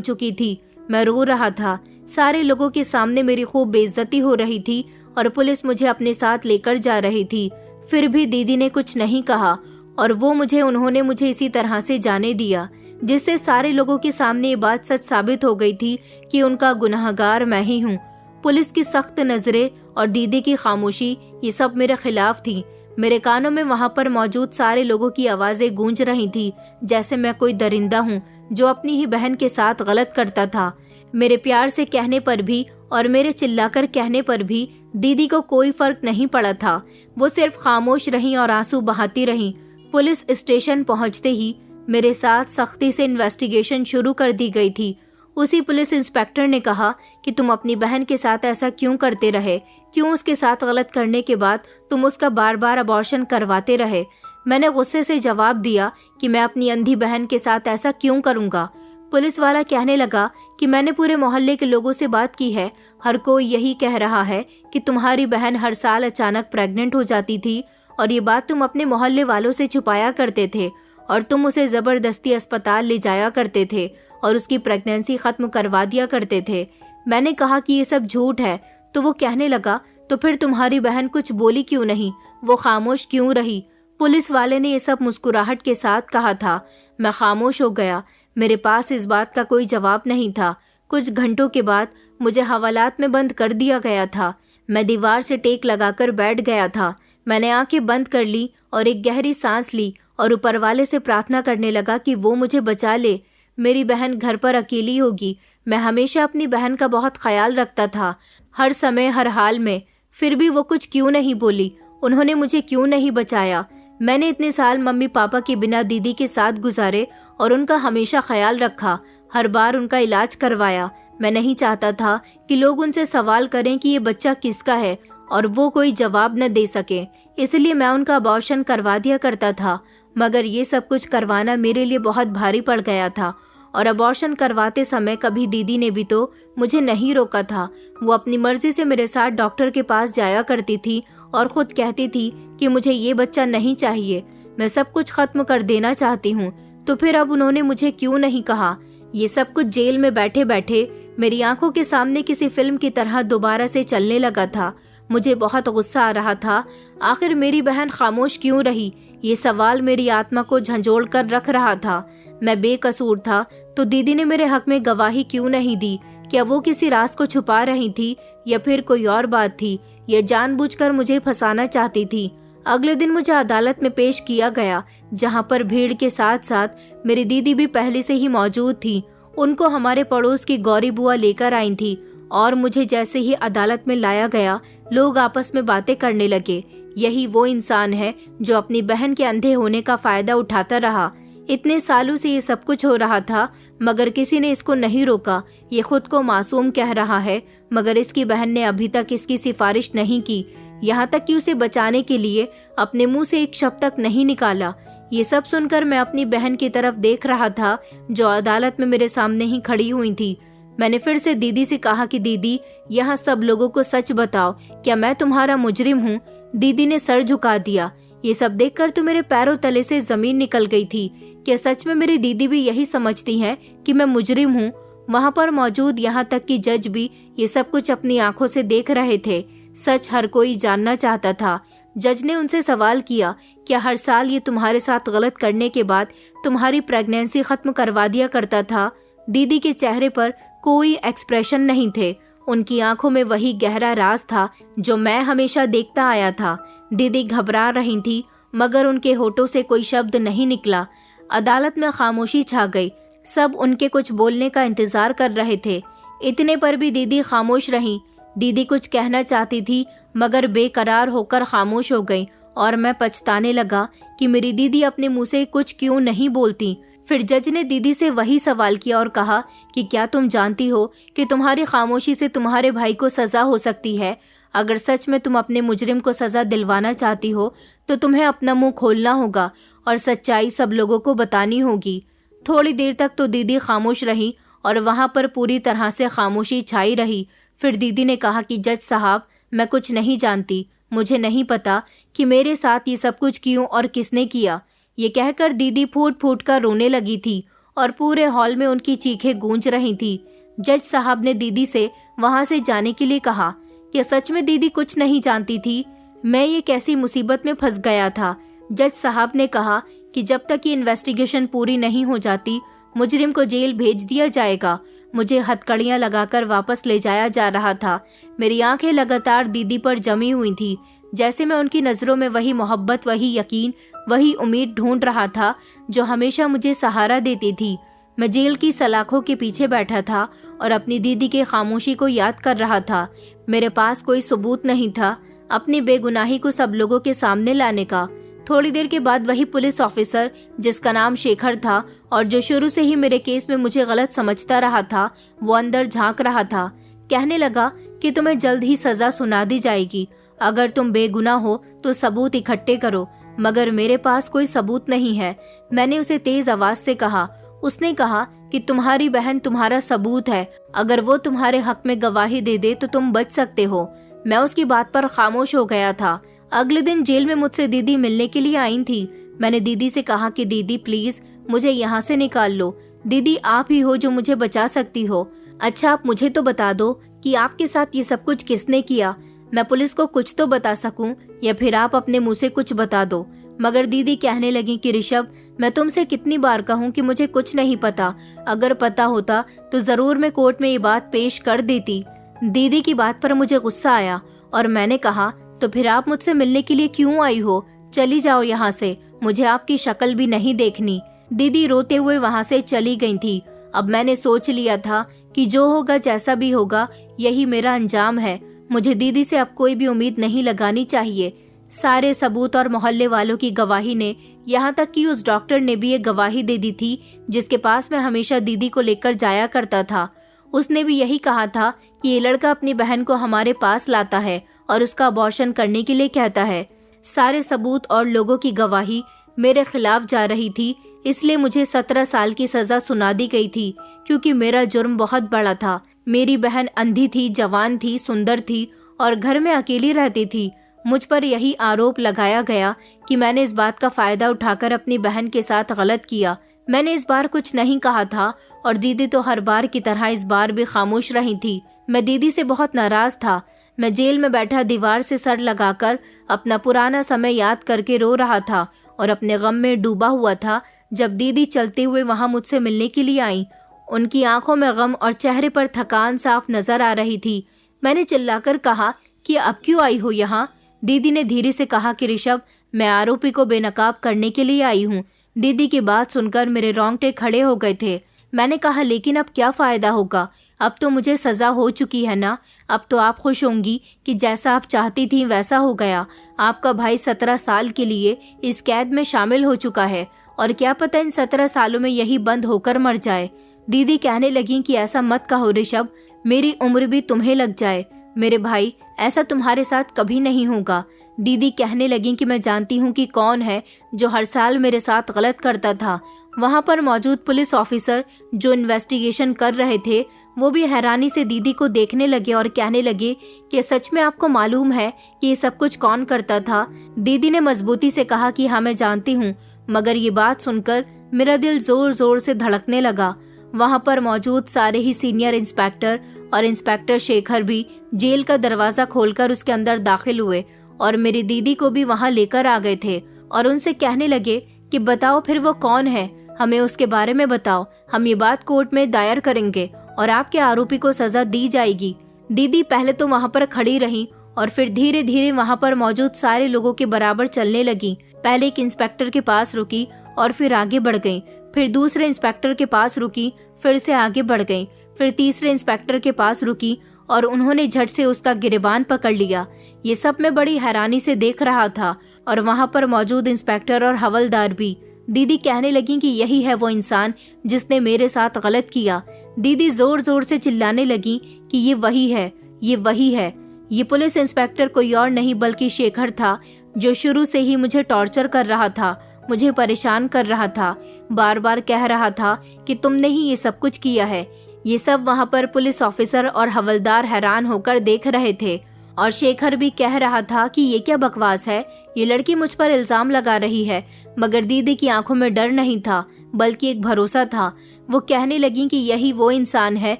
चुकी थी। मैं रो रहा था। सारे लोगों के सामने मेरी खूब बेइज्जती हो रही थी और पुलिस मुझे अपने साथ लेकर जा रही थी। फिर भी दीदी ने कुछ नहीं कहा और उन्होंने मुझे इसी तरह से जाने दिया, जिससे सारे लोगों के सामने ये बात सच साबित हो गई थी कि उनका गुनहगार मैं ही हूँ। पुलिस की सख्त नजरें और दीदी की खामोशी, ये सब मेरे खिलाफ थी। मेरे कानों में वहाँ पर मौजूद सारे लोगों की आवाजें गूंज रही थी, जैसे मैं कोई दरिंदा हूँ जो अपनी ही बहन के साथ गलत करता था। मेरे प्यार से कहने पर भी और मेरे चिल्लाकर कहने पर भी दीदी को कोई फर्क नहीं पड़ा था। वो सिर्फ खामोश रहीं और आंसू बहाती रहीं। पुलिस स्टेशन पहुंचते ही मेरे साथ सख्ती से इन्वेस्टिगेशन शुरू कर दी गई थी। उसी पुलिस इंस्पेक्टर ने कहा कि तुम अपनी बहन के साथ ऐसा क्यों करते रहे, क्यों उसके साथ गलत करने के बाद तुम उसका बार बार अबॉर्शन करवाते रहे। मैंने गुस्से से जवाब दिया कि मैं अपनी अंधी बहन के साथ ऐसा क्यों करूंगा। पुलिस वाला कहने लगा कि मैंने पूरे मोहल्ले के लोगों से बात की है, हर कोई यही कह रहा है कि तुम्हारी बहन हर साल अचानक प्रेग्नेंट हो जाती थी और ये बात तुम अपने मोहल्ले वालों से छुपाया करते थे और तुम उसे जबरदस्ती अस्पताल ले जाया करते थे और उसकी प्रेगनेंसी खत्म करवा दिया करते थे। मैंने कहा कि ये सब झूठ है, तो वो कहने लगा तो फिर तुम्हारी बहन कुछ बोली क्यों नहीं, वो खामोश क्यों रही। पुलिस वाले ने ये सब मुस्कुराहट के साथ कहा था। मैं खामोश हो गया। मेरे पास इस बात का कोई जवाब नहीं था। कुछ घंटों के बाद मुझे हवालात में बंद कर दिया गया था। मैं दीवार से टेक लगाकर बैठ गया था। मैंने आंखें बंद कर ली और एक गहरी सांस ली और ऊपर वाले से प्रार्थना करने लगा कि वो मुझे बचा ले। मेरी बहन घर पर अकेली होगी। मैं हमेशा अपनी बहन का बहुत ख्याल रखता था, हर समय हर हाल में। फिर भी वो कुछ क्यों नहीं बोली, उन्होंने मुझे क्यों नहीं बचाया। मैंने इतने साल मम्मी पापा के बिना दीदी के साथ गुजारे और उनका हमेशा ख्याल रखा, हर बार उनका इलाज करवाया। मैं नहीं चाहता था कि लोग उनसे सवाल करें कि ये बच्चा किसका है और वो कोई जवाब न दे सके, इसलिए मैं उनका अबॉर्शन करवा दिया करता था। मगर ये सब कुछ करवाना मेरे लिए बहुत भारी पड़ गया था और अबॉर्शन करवाते समय कभी दीदी ने भी तो मुझे नहीं रोका था। वो अपनी मर्जी से मेरे साथ डॉक्टर के पास जाया करती थी और खुद कहती थी कि मुझे ये बच्चा नहीं चाहिए, मैं सब कुछ खत्म कर देना चाहती हूँ। तो फिर अब उन्होंने मुझे क्यों नहीं कहा। ये सब कुछ जेल में बैठे बैठे मेरी आंखों के सामने किसी फिल्म की तरह दोबारा से चलने लगा था। मुझे बहुत गुस्सा आ रहा था। आखिर मेरी बहन खामोश क्यों रही, ये सवाल मेरी आत्मा को झंझोड़ कर रख रहा था। मैं बेकसूर था तो दीदी ने मेरे हक में गवाही क्यों नहीं दी। क्या वो किसी राज को छुपा रही थी या फिर कोई और बात थी, या जानबूझकर मुझे फंसाना चाहती थी। अगले दिन मुझे अदालत में पेश किया गया, जहां पर भीड़ के साथ साथ मेरी दीदी भी पहले से ही मौजूद थी। उनको हमारे पड़ोस की गौरी बुआ लेकर आई थी और मुझे जैसे ही अदालत में लाया गया, लोग आपस में बातें करने लगे। यही वो इंसान है जो अपनी बहन के अंधे होने का फायदा उठाता रहा। इतने सालों से ये सब कुछ हो रहा था मगर किसी ने इसको नहीं रोका। ये खुद को मासूम कह रहा है मगर इसकी बहन ने अभी तक इसकी सिफारिश नहीं की, यहाँ तक कि उसे बचाने के लिए अपने मुंह से एक शब्द तक नहीं निकाला। ये सब सुनकर मैं अपनी बहन की तरफ देख रहा था जो अदालत में मेरे सामने ही खड़ी हुई थी। मैंने फिर से दीदी से कहा कि दीदी, यहाँ सब लोगों को सच बताओ, क्या मैं तुम्हारा मुजरिम हूँ। दीदी ने सर झुका दिया। ये सब देखकर तो मेरे पैरों तले से जमीन निकल गई थी। क्या सच में मेरी दीदी भी यही समझती है कि मैं मुजरिम हूँ। वहाँ पर मौजूद यहाँ तक कि जज भी ये सब कुछ अपनी आंखों से देख रहे थे। सच हर कोई जानना चाहता था। जज ने उनसे सवाल किया, क्या हर साल ये तुम्हारे साथ गलत करने के बाद तुम्हारी प्रेगनेंसी खत्म करवा दिया करता था। दीदी के चेहरे पर कोई एक्सप्रेशन नहीं थे। उनकी आंखों में वही गहरा राज था जो मैं हमेशा देखता आया था। दीदी घबरा रही थी मगर उनके होठों से कोई शब्द नहीं निकला। अदालत में खामोशी छा गई। सब उनके कुछ बोलने का इंतजार कर रहे थे। इतने पर भी दीदी खामोश रहीं। दीदी कुछ कहना चाहती थी मगर बेकरार होकर खामोश हो गई और मैं पछताने लगा कि मेरी दीदी अपने मुंह से कुछ क्यों नहीं बोलती। फिर जज ने दीदी से वही सवाल किया और कहा कि क्या तुम जानती हो कि तुम्हारी खामोशी से तुम्हारे भाई को सजा हो सकती है। अगर सच में तुम अपने मुजरिम को सजा दिलवाना चाहती हो तो तुम्हें अपना मुंह खोलना होगा और सच्चाई सब लोगों को बतानी होगी। थोड़ी देर तक तो दीदी खामोश रही और वहां पर पूरी तरह से खामोशी छाई रही। फिर दीदी ने कहा कि जज साहब, मैं कुछ नहीं जानती। मुझे नहीं पता कि मेरे साथ ये सब कुछ क्यों और किसने किया। ये कहकर दीदी फूट फूट कर रोने लगी थी और पूरे हॉल में उनकी चीखें गूंज रही थी। जज साहब ने दीदी से वहां से जाने के लिए कहा। क्या सच में दीदी कुछ नहीं जानती थी? मैं ये कैसी मुसीबत में फंस गया था। जज साहब ने कहा कि जब तक ये इन्वेस्टिगेशन पूरी नहीं हो जाती मुजरिम को जेल भेज दिया जाएगा। मुझे हथकड़ियां लगाकर वापस ले जाया जा रहा था। मेरी आंखें लगातार दीदी पर जमी हुई थी, जैसे मैं उनकी नजरों में वही मोहब्बत, वही यकीन, वही उम्मीद ढूंढ रहा था जो हमेशा मुझे सहारा देती थी। मैं जेल की सलाखों के पीछे बैठा था और अपनी दीदी के खामोशी को याद कर रहा था। मेरे पास कोई सबूत नहीं था अपनी बेगुनाही को सब लोगों के सामने लाने का। थोड़ी देर के बाद वही पुलिस ऑफिसर जिसका नाम शेखर था और जो शुरू से ही मेरे केस में मुझे गलत समझता रहा था, वो अंदर झांक रहा था। कहने लगा कि तुम्हें जल्द ही सजा सुना दी जाएगी। अगर तुम बेगुनाह हो तो सबूत इकट्ठे करो। मगर मेरे पास कोई सबूत नहीं है, मैंने उसे तेज आवाज से कहा। उसने कहा कि तुम्हारी बहन तुम्हारा सबूत है। अगर वो तुम्हारे हक में गवाही दे दे तो तुम बच सकते हो। मैं उसकी बात पर खामोश हो गया था। अगले दिन जेल में मुझसे दीदी मिलने के लिए आई थी। मैंने दीदी से कहा कि दीदी प्लीज मुझे यहाँ से निकाल लो। दीदी आप ही हो जो मुझे बचा सकती हो। अच्छा आप मुझे तो बता दो कि आपके साथ ये सब कुछ किसने किया। मैं पुलिस को कुछ तो बता सकूं या फिर आप अपने मुंह से कुछ बता दो। मगर दीदी कहने लगी कि ऋषभ, मैं तुमसे कितनी बार कहूं कि मुझे कुछ नहीं पता। अगर पता होता तो जरूर मैं कोर्ट में ये बात पेश कर देती। दीदी की बात पर मुझे गुस्सा आया और मैंने कहा तो फिर आप मुझसे मिलने के लिए क्यों आई हो? चली जाओ यहाँ से, मुझे आपकी शक्ल भी नहीं देखनी। दीदी रोते हुए वहाँ से चली गई थी। अब मैंने सोच लिया था कि जो होगा जैसा भी होगा यही मेरा अंजाम है। मुझे दीदी से अब कोई भी उम्मीद नहीं लगानी चाहिए। सारे सबूत और मोहल्ले वालों की गवाही ने, यहाँ तक कि उस डॉक्टर ने भी ये गवाही दे दी थी जिसके पास मैं हमेशा दीदी को लेकर जाया करता था। उसने भी यही कहा था कि ये लड़का अपनी बहन को हमारे पास लाता है और उसका अबॉर्शन करने के लिए कहता है। सारे सबूत और लोगों की गवाही मेरे खिलाफ जा रही थी, इसलिए मुझे 17 साल की सजा सुना दी गई थी क्योंकि मेरा जुर्म बहुत बड़ा था। मेरी बहन अंधी थी, जवान थी, सुंदर थी और घर में अकेली रहती थी। मुझ पर यही आरोप लगाया गया कि मैंने इस बात का फायदा उठाकर अपनी बहन के साथ गलत किया। मैंने इस बार कुछ नहीं कहा था और दीदी तो हर बार की तरह इस बार भी खामोश रही थी। मैं दीदी से बहुत नाराज था। मैं जेल में बैठा दीवार से सर लगाकर अपना पुराना समय याद करके रो रहा था और अपने गम में डूबा हुआ था जब दीदी चलते हुए वहां मुझसे मिलने के लिए आई। उनकी आंखों में गम और चेहरे पर थकान साफ नजर आ रही थी। मैंने चिल्लाकर कहा कि अब क्यों आई हो यहाँ? दीदी ने धीरे से कहा कि ऋषभ, मैं आरोपी को बेनकाब करने के लिए आई हूँ। दीदी की बात सुनकर मेरे रोंगटे खड़े हो गए थे। मैंने कहा लेकिन अब क्या फायदा होगा? अब तो मुझे सजा हो चुकी है ना। अब तो आप खुश होंगी कि जैसा आप चाहती थी वैसा हो गया। आपका भाई 17 साल के लिए इस कैद में शामिल हो चुका है और क्या पता इन 17 सालों में यही बंद होकर मर जाए। दीदी कहने लगी कि ऐसा मत कहो ऋषभ, मेरी उम्र भी तुम्हें लग जाए। मेरे भाई, ऐसा तुम्हारे साथ कभी नहीं होगा। दीदी कहने लगी कि मैं जानती हूँ कि कौन है जो हर साल मेरे साथ गलत करता था। वहाँ पर मौजूद पुलिस ऑफिसर जो इन्वेस्टिगेशन कर रहे थे वो भी हैरानी से दीदी को देखने लगे और कहने लगे कि सच में आपको मालूम है कि ये सब कुछ कौन करता था? दीदी ने मजबूती से कहा कि हाँ मैं जानती हूँ। मगर ये बात सुनकर मेरा दिल जोर जोर से धड़कने लगा। वहाँ पर मौजूद सारे ही सीनियर इंस्पेक्टर और इंस्पेक्टर शेखर भी जेल का दरवाजा खोलकर उसके अंदर दाखिल हुए और मेरी दीदी को भी वहाँ लेकर आ गए थे और उनसे कहने लगे कि बताओ फिर वो कौन है, हमें उसके बारे में बताओ। हम ये बात कोर्ट में दायर करेंगे और आपके आरोपी को सजा दी जाएगी। दीदी पहले तो वहाँ पर खड़ी रही और फिर धीरे धीरे वहाँ पर मौजूद सारे लोगों के बराबर चलने लगी। पहले एक इंस्पेक्टर के पास रुकी और फिर आगे बढ़ गई, फिर दूसरे इंस्पेक्टर के पास रुकी, फिर से आगे बढ़ गई, फिर तीसरे इंस्पेक्टर के पास रुकी और उन्होंने झट से उसका गिरेबान पकड़ लिया। ये सब मैं बड़ी हैरानी से देख रहा था और वहाँ पर मौजूद इंस्पेक्टर और हवलदार भी। दीदी कहने लगी कि यही है वो इंसान जिसने मेरे साथ गलत किया। दीदी जोर जोर से चिल्लाने लगी कि ये वही है, ये वही है। ये पुलिस इंस्पेक्टर कोई और नहीं बल्कि शेखर था जो शुरू से ही मुझे टॉर्चर कर रहा था, मुझे परेशान कर रहा था, बार बार कह रहा था कि तुमने ही ये सब कुछ किया है। ये सब वहाँ पर पुलिस ऑफिसर और हवलदार हैरान होकर देख रहे थे और शेखर भी कह रहा था कि ये क्या बकवास है, ये लड़की मुझ पर इल्जाम लगा रही है। मगर दीदी की आंखों में डर नहीं था, बल्कि एक भरोसा था। वो कहने लगी कि यही वो इंसान है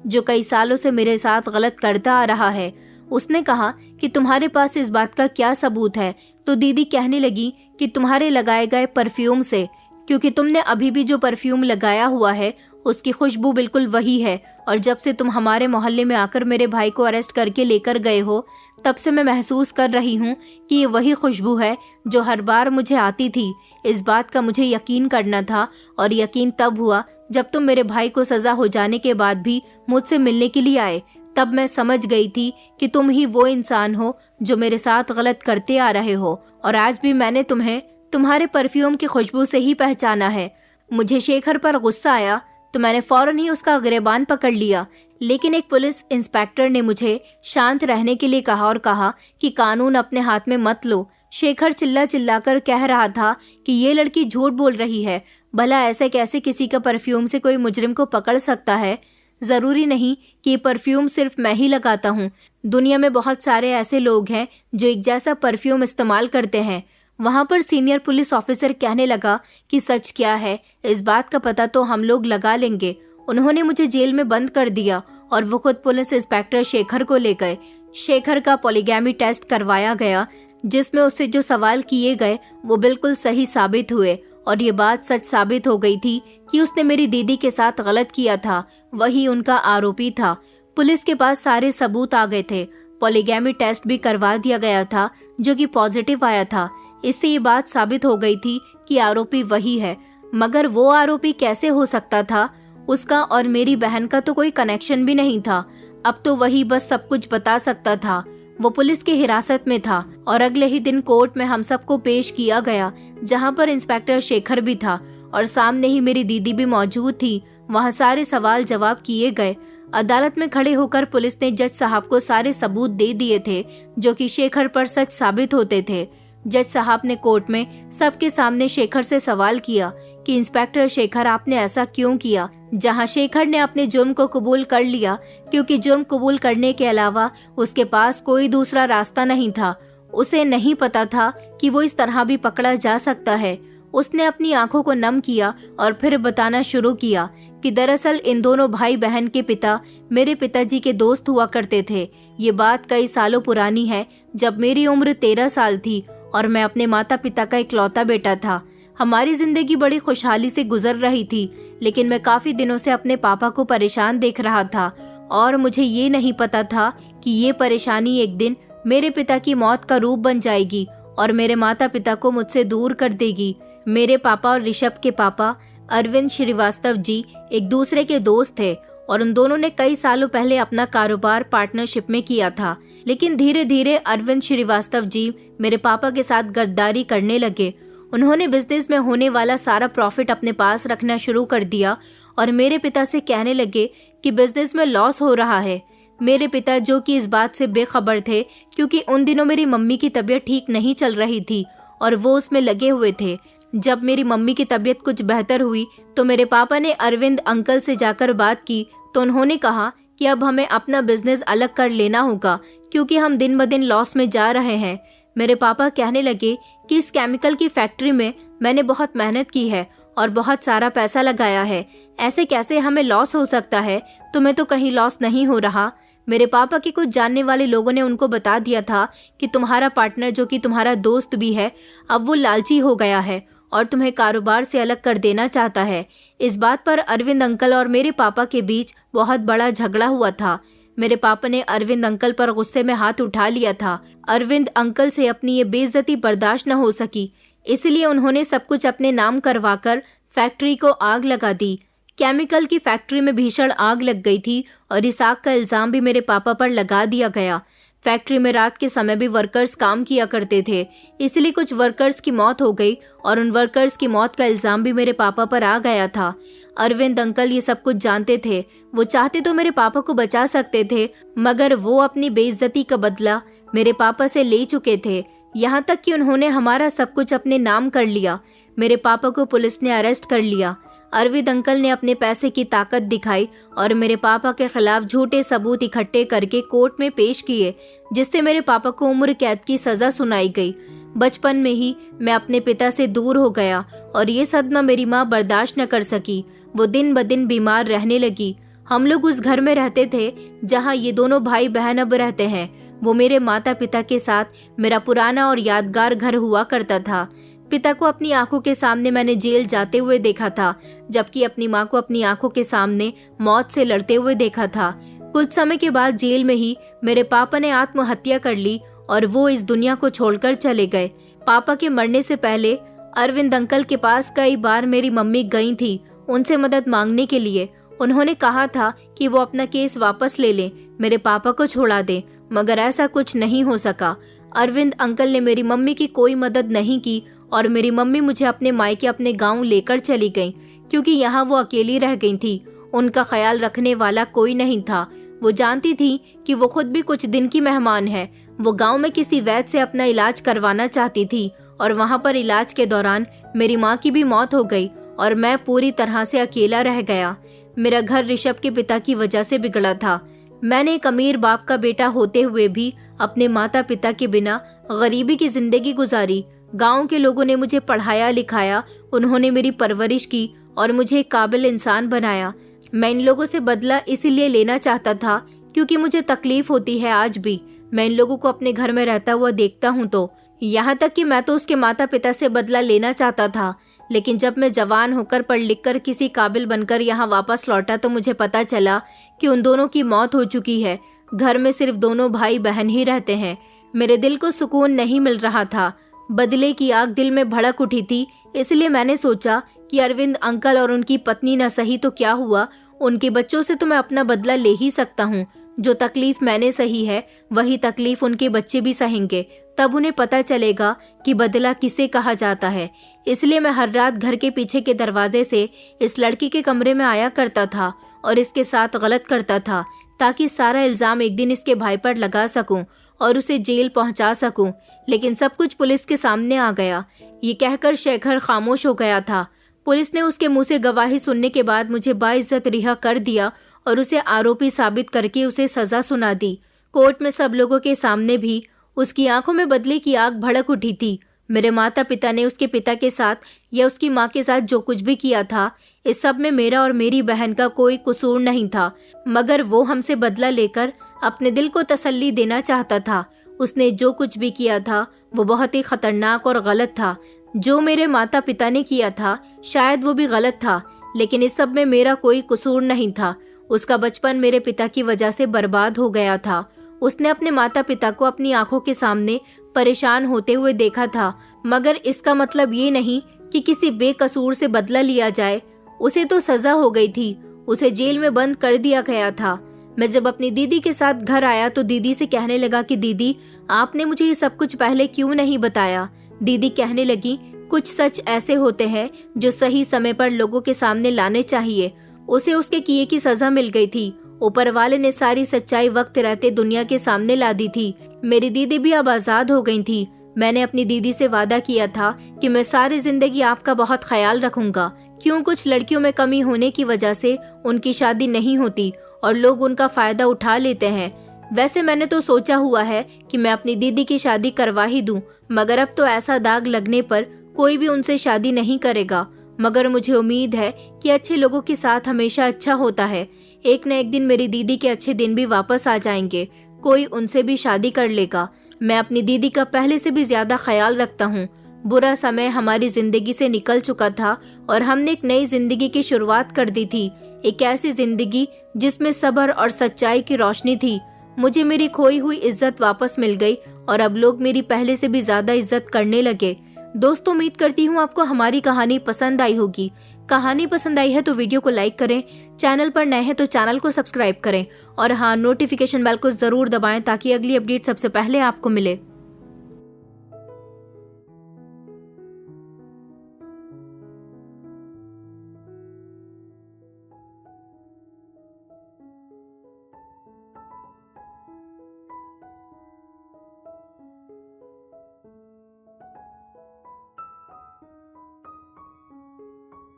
जो कई सालों से मेरे साथ गलत करता आ रहा है। उसने कहा कि तुम्हारे पास इस बात का क्या सबूत है? तो दीदी कहने लगी कि तुम्हारे लगाए गए परफ्यूम से, क्योंकि तुमने अभी भी जो परफ्यूम लगाया हुआ है उसकी खुशबू बिल्कुल वही है। और जब से तुम हमारे मोहल्ले में आकर मेरे भाई को अरेस्ट करके लेकर गए हो, तब से मैं महसूस कर रही हूँ कि ये वही खुशबू है जो हर बार मुझे आती थी। इस बात का मुझे यकीन करना था, और यकीन तब हुआ जब तुम मेरे भाई को सजा हो जाने के बाद भी मुझसे मिलने के लिए आए। तब मैं समझ गई थी कि तुम ही वो इंसान हो जो मेरे साथ गलत करते आ रहे हो, और आज भी मैंने तुम्हें तुम्हारे परफ्यूम की खुशबू से ही पहचाना है। मुझे शेखर पर गुस्सा आया तो मैंने फौरन ही उसका गिरेबान पकड़ लिया, लेकिन एक पुलिस इंस्पेक्टर ने मुझे शांत रहने के लिए कहा और कहा कि कानून अपने हाथ में मत लो। शेखर चिल्ला चिल्ला कर कह रहा था कि ये लड़की झूठ बोल रही है। भला ऐसे कैसे किसी का परफ्यूम से कोई मुजरिम को पकड़ सकता है? जरूरी नहीं कि ये परफ्यूम सिर्फ मैं ही लगाता हूँ। दुनिया में बहुत सारे ऐसे लोग हैं जो एक जैसा परफ्यूम इस्तेमाल करते हैं। वहां पर सीनियर पुलिस ऑफिसर कहने लगा कि सच क्या है, इस बात का पता तो हम लोग लगा लेंगे। उन्होंने मुझे जेल में बंद कर दिया और वो खुद पुलिस इंस्पेक्टर शेखर को ले गए। शेखर का पॉलीगैमी टेस्ट करवाया गया, जिसमें उससे जो सवाल किए गए वो बिल्कुल सही साबित हुए, और ये बात सच साबित हो गई थी कि उसने मेरी दीदी के साथ गलत किया था, वही उनका आरोपी था। पुलिस के पास सारे सबूत आ गए थे। पॉलीगैमी टेस्ट भी करवा दिया गया था जो कि पॉजिटिव आया था। इससे ये बात साबित हो गई थी कि आरोपी वही है। मगर वो आरोपी कैसे हो सकता था? उसका और मेरी बहन का तो कोई कनेक्शन भी नहीं था। अब तो वही बस सब कुछ बता सकता था। वो पुलिस की हिरासत में था और अगले ही दिन कोर्ट में हम सबको पेश किया गया, जहां पर इंस्पेक्टर शेखर भी था और सामने ही मेरी दीदी भी मौजूद थी। वहां सारे सवाल जवाब किए गए। अदालत में खड़े होकर पुलिस ने जज साहब को सारे सबूत दे दिए थे जो कि शेखर पर सच साबित होते थे। जज साहब ने कोर्ट में सबके सामने शेखर से सवाल किया कि इंस्पेक्टर शेखर, आपने ऐसा क्यों किया? जहां शेखर ने अपने जुर्म को कबूल कर लिया, क्योंकि जुर्म कबूल करने के अलावा उसके पास कोई दूसरा रास्ता नहीं था। उसे नहीं पता था कि वो इस तरह भी पकड़ा जा सकता है। उसने अपनी आंखों को नम किया और फिर बताना शुरू किया कि दरअसल इन दोनों भाई बहन के पिता मेरे पिताजी के दोस्त हुआ करते थे। ये बात कई सालों पुरानी है, जब मेरी उम्र 13 साल थी और मैं अपने माता पिता का इकलौता बेटा था। हमारी जिंदगी बड़ी खुशहाली से गुजर रही थी, लेकिन मैं काफी दिनों से अपने पापा को परेशान देख रहा था और मुझे ये नहीं पता था कि ये परेशानी एक दिन मेरे पिता की मौत का रूप बन जाएगी और मेरे माता पिता को मुझसे दूर कर देगी। मेरे पापा और ऋषभ के पापा अरविंद श्रीवास्तव जी एक दूसरे के दोस्त थे और उन दोनों ने कई सालों पहले अपना कारोबार पार्टनरशिप में किया था। लेकिन धीरे धीरे अरविंद श्रीवास्तव जी मेरे पापा के साथ गद्दारी करने लगे। उन्होंने बिजनेस में होने वाला सारा प्रॉफिट अपने पास रखना शुरू कर दिया और मेरे पिता से कहने लगे कि बिजनेस में लॉस हो रहा है। मेरे पिता, जो कि इस बात से बेखबर थे क्योंकि उन दिनों मेरी मम्मी की तबीयत ठीक नहीं चल रही थी और वो उसमें लगे हुए थे। जब मेरी मम्मी की तबीयत कुछ बेहतर हुई तो मेरे पापा ने अरविंद अंकल से जाकर बात की, तो उन्होंने कहा कि अब हमें अपना बिजनेस अलग कर लेना होगा क्योंकि हम दिन ब दिन लॉस में जा रहे हैं। मेरे पापा कहने लगे कि इस केमिकल की फैक्ट्री में मैंने बहुत मेहनत की है और बहुत सारा पैसा लगाया है, ऐसे कैसे हमें लॉस हो सकता है? तुम्हें तो कहीं लॉस नहीं हो रहा। मेरे पापा के कुछ जानने वाले लोगों ने उनको बता दिया था कि तुम्हारा पार्टनर, जो कि तुम्हारा दोस्त भी है, अब वो लालची हो गया है और तुम्हें कारोबार से अलग कर देना चाहता है। इस बात पर अरविंद अंकल और मेरे पापा के बीच बहुत बड़ा झगड़ा हुआ था। मेरे पापा ने अरविंद अंकल पर गुस्से में हाथ उठा लिया था। अरविंद अंकल से अपनी ये बेइज्जती बर्दाश्त न हो सकी, इसलिए उन्होंने सब कुछ अपने नाम करवाकर फैक्ट्री को आग लगा दी। केमिकल की फैक्ट्री में भीषण आग लग गई थी और इस आग का इल्जाम भी मेरे पापा पर लगा दिया गया। फैक्ट्री में रात के समय भी वर्कर्स काम किया करते थे, इसलिए कुछ वर्कर्स की मौत हो गई और उन वर्कर्स की मौत का इल्जाम भी मेरे पापा पर आ गया था। अरविंद अंकल ये सब कुछ जानते थे। वो चाहते तो मेरे पापा को बचा सकते थे, मगर वो अपनी बेइज्जती का बदला मेरे पापा से ले चुके थे। यहाँ तक कि उन्होंने हमारा सब कुछ अपने नाम कर लिया। मेरे पापा को पुलिस ने अरेस्ट कर लिया। अरविंद अंकल ने अपने पैसे की ताकत दिखाई और मेरे पापा के खिलाफ झूठे सबूत इकट्ठे करके कोर्ट में पेश किए, जिससे मेरे पापा को उम्र कैद की सजा सुनाई गई। बचपन में ही मैं अपने पिता से दूर हो गया और ये सदमा मेरी माँ बर्दाश्त न कर सकी। वो दिन ब दिन बीमार रहने लगी। हम लोग उस घर में रहते थे जहाँ ये दोनों भाई बहन अब रहते हैं। वो मेरे माता पिता के साथ मेरा पुराना और यादगार घर हुआ करता था। पिता को अपनी आंखों के सामने मैंने जेल जाते हुए देखा था, जबकि अपनी माँ को अपनी आंखों के सामने मौत से लड़ते हुए देखा था। कुछ समय के बाद जेल में ही मेरे पापा ने आत्महत्या कर ली और वो इस दुनिया को छोड़कर चले गए। पापा के मरने से पहले अरविंद अंकल के पास कई बार मेरी मम्मी गई थी उनसे मदद मांगने के लिए। उन्होंने कहा था कि वो अपना केस वापस ले लें, मेरे पापा को छोड़ा दें, मगर ऐसा कुछ नहीं हो सका। अरविंद अंकल ने मेरी मम्मी की कोई मदद नहीं की और मेरी मम्मी मुझे अपने मायके अपने गांव लेकर चली गई, क्योंकि यहाँ वो अकेली रह गई थी। उनका ख्याल रखने वाला कोई नहीं था। वो जानती थी कि वो खुद भी कुछ दिन की मेहमान है। वो गांव में किसी वैद्य से अपना इलाज करवाना चाहती थी और वहाँ पर इलाज के दौरान मेरी माँ की भी मौत हो गई और मैं पूरी तरह से अकेला रह गया। मेरा घर ऋषभ के पिता की वजह से बिगड़ा था। मैंने एक अमीर बाप का बेटा होते हुए भी अपने माता पिता के बिना गरीबी की जिंदगी गुजारी। गांव के लोगों ने मुझे पढ़ाया लिखाया, उन्होंने मेरी परवरिश की और मुझे एक काबिल इंसान बनाया। मैं इन लोगों से बदला इसीलिए लेना चाहता था क्योंकि मुझे तकलीफ होती है आज भी। मैं इन लोगों को अपने घर में रहता हुआ देखता हूँ तो यहाँ तक कि मैं तो उसके माता पिता से बदला लेना चाहता था। लेकिन जब मैं जवान होकर पढ़ लिख कर किसी काबिल बनकर यहाँ वापस लौटा तो मुझे पता चला कि उन दोनों की मौत हो चुकी है। घर में सिर्फ दोनों भाई बहन ही रहते हैं। मेरे दिल को सुकून नहीं मिल रहा था। बदले की आग दिल में भड़क उठी थी। इसलिए मैंने सोचा कि अरविंद अंकल और उनकी पत्नी न सही तो क्या हुआ, उनके बच्चों से तो मैं अपना बदला ले ही सकता हूँ। जो तकलीफ मैंने सही है वही तकलीफ उनके बच्चे भी सहेंगे। तब उन्हें पता चलेगा कि बदला किसे कहा जाता है। इसलिए मैं हर रात घर के पीछे के दरवाजे से इस लड़की के कमरे में आया करता था और इसके साथ गलत करता था, ताकि सारा इल्जाम एक दिन इसके भाई पर लगा सकूं और उसे जेल पहुंचा सकूं। लेकिन सब कुछ पुलिस के सामने आ गया। ये कहकर शेखर खामोश हो गया था। पुलिस ने उसके मुंह से गवाही सुनने के बाद मुझे बाइज्जत रिहा कर दिया और उसे आरोपी साबित करके उसे सजा सुना दी। कोर्ट में सब लोगों के सामने भी उसकी आंखों में बदले की आग भड़क उठी थी। मेरे माता पिता ने उसके पिता के साथ या उसकी माँ के साथ जो कुछ भी किया था, इस सब में मेरा और मेरी बहन का कोई कसूर नहीं था, मगर वो हमसे बदला लेकर अपने दिल को तसल्ली देना चाहता था। उसने जो कुछ भी किया था वो बहुत ही खतरनाक और गलत था। जो मेरे माता पिता ने किया था शायद वो भी गलत था, लेकिन इस सब में मेरा कोई कसूर नहीं था। उसका बचपन मेरे पिता की वजह से बर्बाद हो गया था। उसने अपने माता पिता को अपनी आंखों के सामने परेशान होते हुए देखा था, मगर इसका मतलब ये नहीं कि किसी बेकसूर से बदला लिया जाए। उसे तो सजा हो गई थी, उसे जेल में बंद कर दिया गया था। मैं जब अपनी दीदी के साथ घर आया तो दीदी से कहने लगा कि दीदी, आपने मुझे ये सब कुछ पहले क्यों नहीं बताया। दीदी कहने लगी, कुछ सच ऐसे होते हैं जो सही समय पर लोगों के सामने लाने चाहिए। उसे उसके किए की सजा मिल गई थी। ऊपर वाले ने सारी सच्चाई वक्त रहते दुनिया के सामने ला दी थी। मेरी दीदी भी अब आजाद हो गई थी। मैंने अपनी दीदी से वादा किया था कि मैं सारी जिंदगी आपका बहुत ख्याल रखूंगा। क्यों कुछ लड़कियों में कमी होने की वजह से उनकी शादी नहीं होती और लोग उनका फायदा उठा लेते हैं। वैसे मैंने तो सोचा हुआ है कि मैं अपनी दीदी की शादी करवा ही दूं, मगर अब तो ऐसा दाग लगने पर कोई भी उनसे शादी नहीं करेगा। मगर मुझे उम्मीद है कि अच्छे लोगों के साथ हमेशा अच्छा होता है। एक न एक दिन मेरी दीदी के अच्छे दिन भी वापस आ जाएंगे। कोई उनसे भी शादी कर लेगा। मैं अपनी दीदी का पहले से भी ज्यादा ख्याल रखता हूँ। बुरा समय हमारी जिंदगी से निकल चुका था और हमने एक नई जिंदगी की शुरुआत कर दी थी। एक ऐसी जिंदगी जिसमें सब्र और सच्चाई की रोशनी थी। मुझे मेरी खोई हुई इज्जत वापस मिल गई और अब लोग मेरी पहले से भी ज्यादा इज्जत करने लगे। दोस्तों, उम्मीद करती हूँ आपको हमारी कहानी पसंद आई होगी। कहानी पसंद आई है तो वीडियो को लाइक करें, चैनल पर नए हैं तो चैनल को सब्सक्राइब करें और हाँ, नोटिफिकेशन बेल को जरूर दबाएं ताकि अगली अपडेट सबसे पहले आपको मिले।